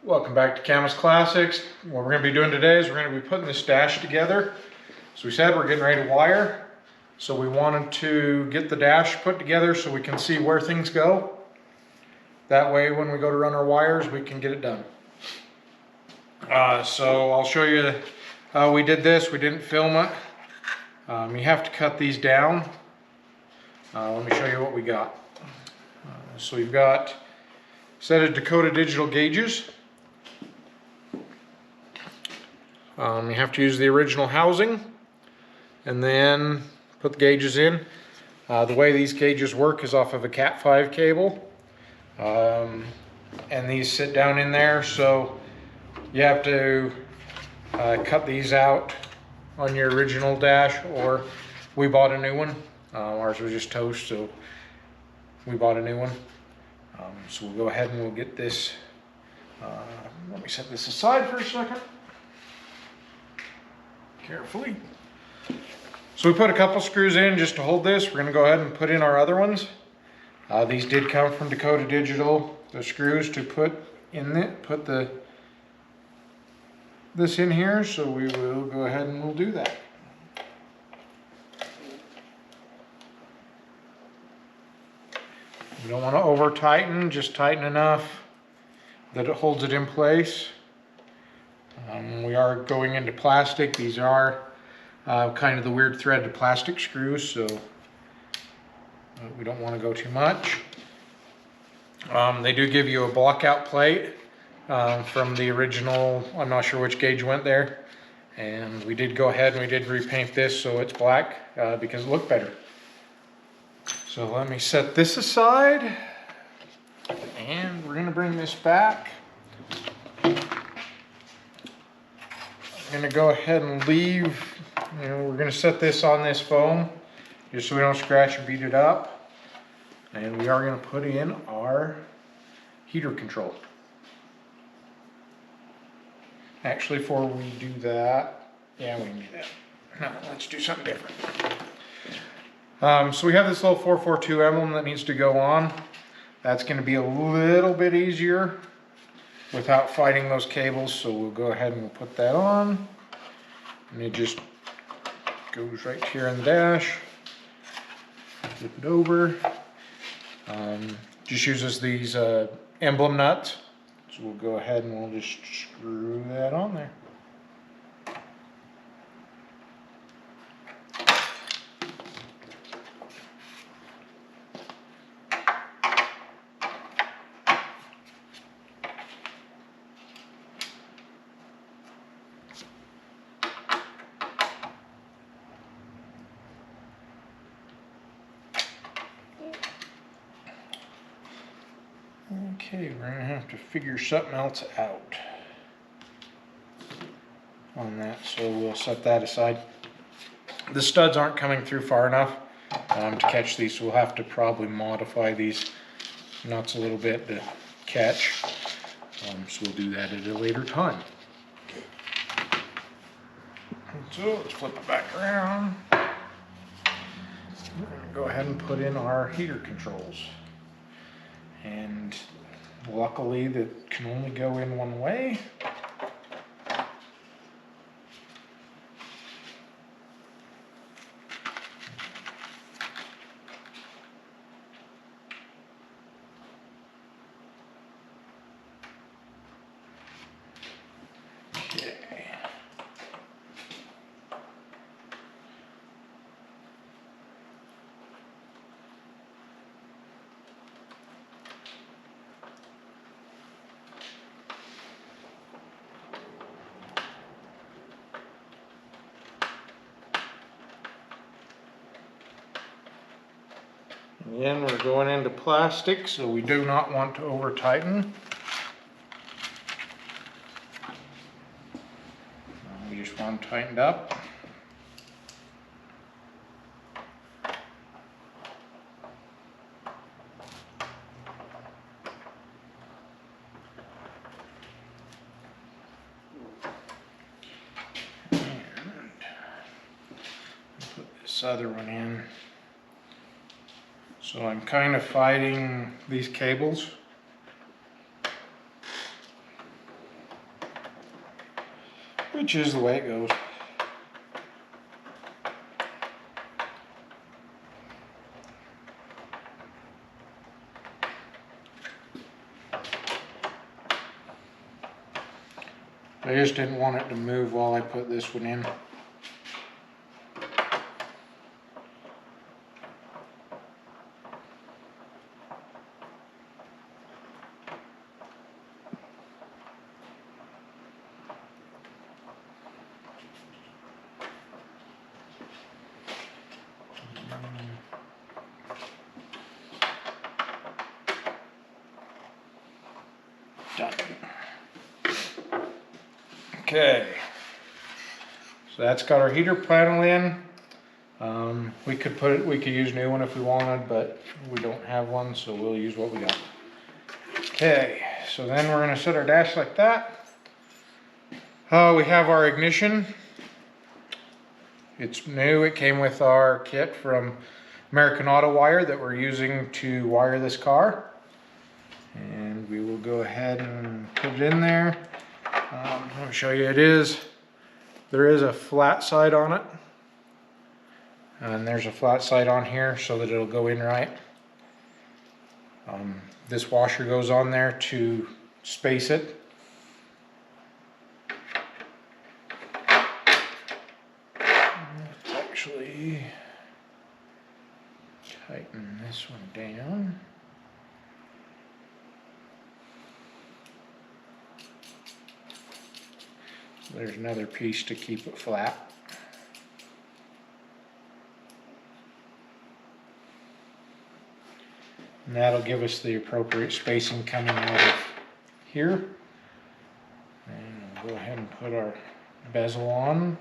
Welcome back to Camus Classics. What we're going to be doing today is we're going to be putting this dash together. So we said we're getting ready to wire. So we wanted to get the dash put together so we can see where things go. That way when we go to run our wires we can get it done. So I'll show you how we did this. We didn't film it. You have to cut these down. Let me show you what we got. So we've got a set of Dakota digital gauges. You have to use the original housing and then put the gauges in. The way these gauges work is off of a Cat 5 cable, and these sit down in there, so you have to cut these out on your original dash, or we bought a new one. Ours was just toast, so we bought a new one. So we'll go ahead and we'll get this. Let me set this aside for a second. Carefully. So we put a couple screws in just to hold this. We're going to go ahead and put in our other ones. These did come from Dakota Digital. The screws to put in it, this in here. So we will go ahead and we'll do that. You don't want to over tighten, just tighten enough that it holds it in place. We are going into plastic. These are kind of the weird threaded plastic screws, so we don't want to go too much. They do give you a blockout plate from the original. I'm not sure which gauge went there, and we did go ahead and we did repaint this so it's black because it looked better. So let me set this aside, and we're going to bring this back. I'm going to go ahead and leave, we're going to set this on this foam just so we don't scratch and beat it up. And we are going to put in our heater control. Actually, before we do that, yeah, we can do that. No, let's do something different. So we have this little 442 emblem that needs to go on. That's going to be a little bit easier without fighting those cables, so we'll go ahead and we'll put that on, and it just goes right here in the dash. Flip it over. Just uses these emblem nuts, so we'll go ahead and we'll just screw that on there. Okay, we're going to have to figure something else out on that, so we'll set that aside. The studs aren't coming through far enough to catch these, so we'll have to probably modify these nuts a little bit to catch. So we'll do that at a later time. So let's flip it back around. We're going to go ahead and put in our heater controls. And luckily that can only go in one way. Okay. Again, we're going into plastic, so we do not want to over tighten. We just want them tightened up. And put this other one in. So I'm kind of fighting these cables. which is the way it goes. I just didn't want it to move while I put this one in. Done. Okay, so that's got our heater panel in. We could use a new one if we wanted, but we don't have one, so we'll use what we got. Okay, so then we're gonna set our dash like that. We have our ignition. It's new. It came with our kit from American Auto Wire that we're using to wire this car. And we will go ahead and put it in there. I'll show you. There is a flat side on it. And there's a flat side on here so that it'll go in right. This washer goes on there to space it. Let's actually tighten this one down. There's another piece to keep it flat. And that'll give us the appropriate spacing coming out of here. And we'll go ahead and put our bezel on.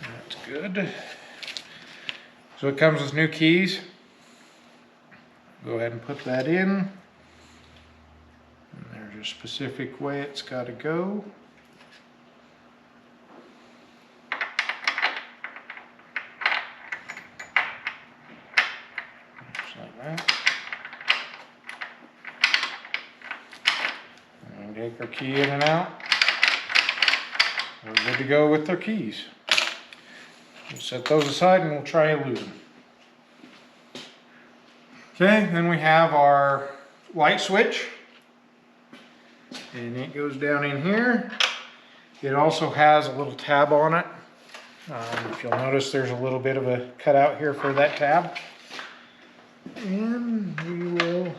That's good. So it comes with new keys. Go ahead and put that in. And there's a specific way it's got to go. Just like that. And take our key in and out. We're good to go with our keys. We'll set those aside and we'll try and lose them. Okay, then we have our light switch. And it goes down in here. It also has a little tab on it. If you'll notice, there's a little bit of a cutout here for that tab. And we will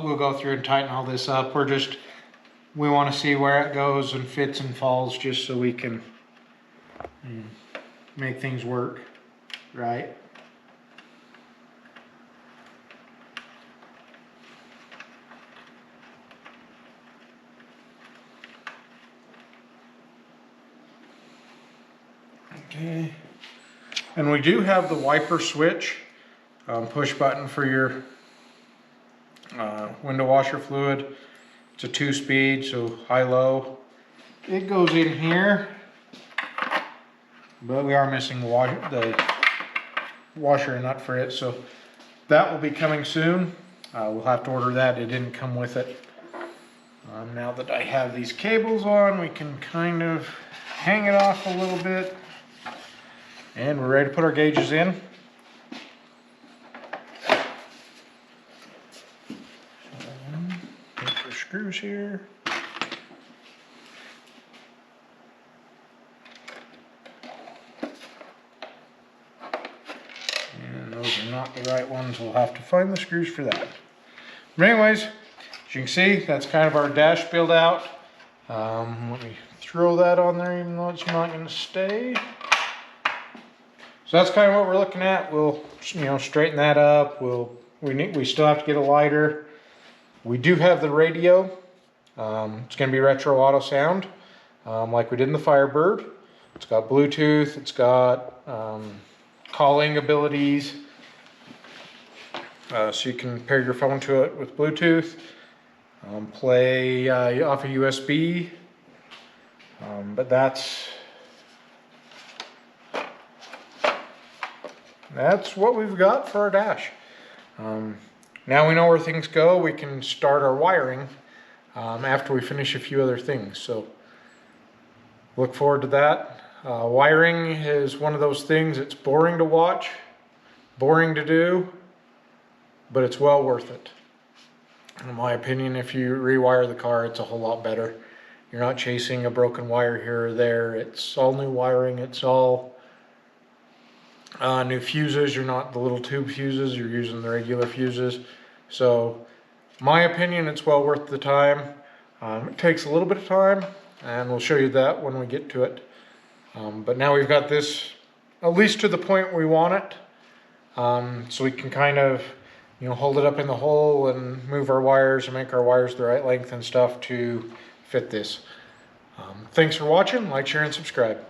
we'll go through and tighten all this up. We want to see where it goes and fits and falls just so we can make things work right. Okay. And we do have the wiper switch, push button for your window washer fluid. It's a 2-speed, so high-low. It goes in here, but we are missing the washer and nut for it, so that will be coming soon. We'll have to order that. It didn't come with it. Now that I have these cables on, we can kind of hang it off a little bit, and we're ready to put our gauges in. Screws here. And not the right ones. We'll have to find the screws for that. But anyways, as you can see, that's kind of our dash build out. Let me throw that on there even though it's not going to stay. So that's kind of what we're looking at. We'll, straighten that up. We still have to get a lighter. We do have the radio. It's going to be retro auto sound, like we did in the Firebird. It's got Bluetooth. It's got calling abilities, so you can pair your phone to it with Bluetooth. Play off a USB. But that's what we've got for our dash. Now we know where things go. We can start our wiring after we finish a few other things. So look forward to that. Wiring is one of those things. It's boring to watch, boring to do, but it's well worth it. In my opinion, if you rewire the car, it's a whole lot better. You're not chasing a broken wire here or there. It's all new wiring. It's all new fuses. You're not the little tube fuses. You're using the regular fuses. So, my opinion, it's well worth the time. It takes a little bit of time, and we'll show you that when we get to it. But now we've got this at least to the point we want it. So we can kind of, hold it up in the hole and move our wires and make our wires the right length and stuff to fit this. Thanks for watching. Like, share, and subscribe.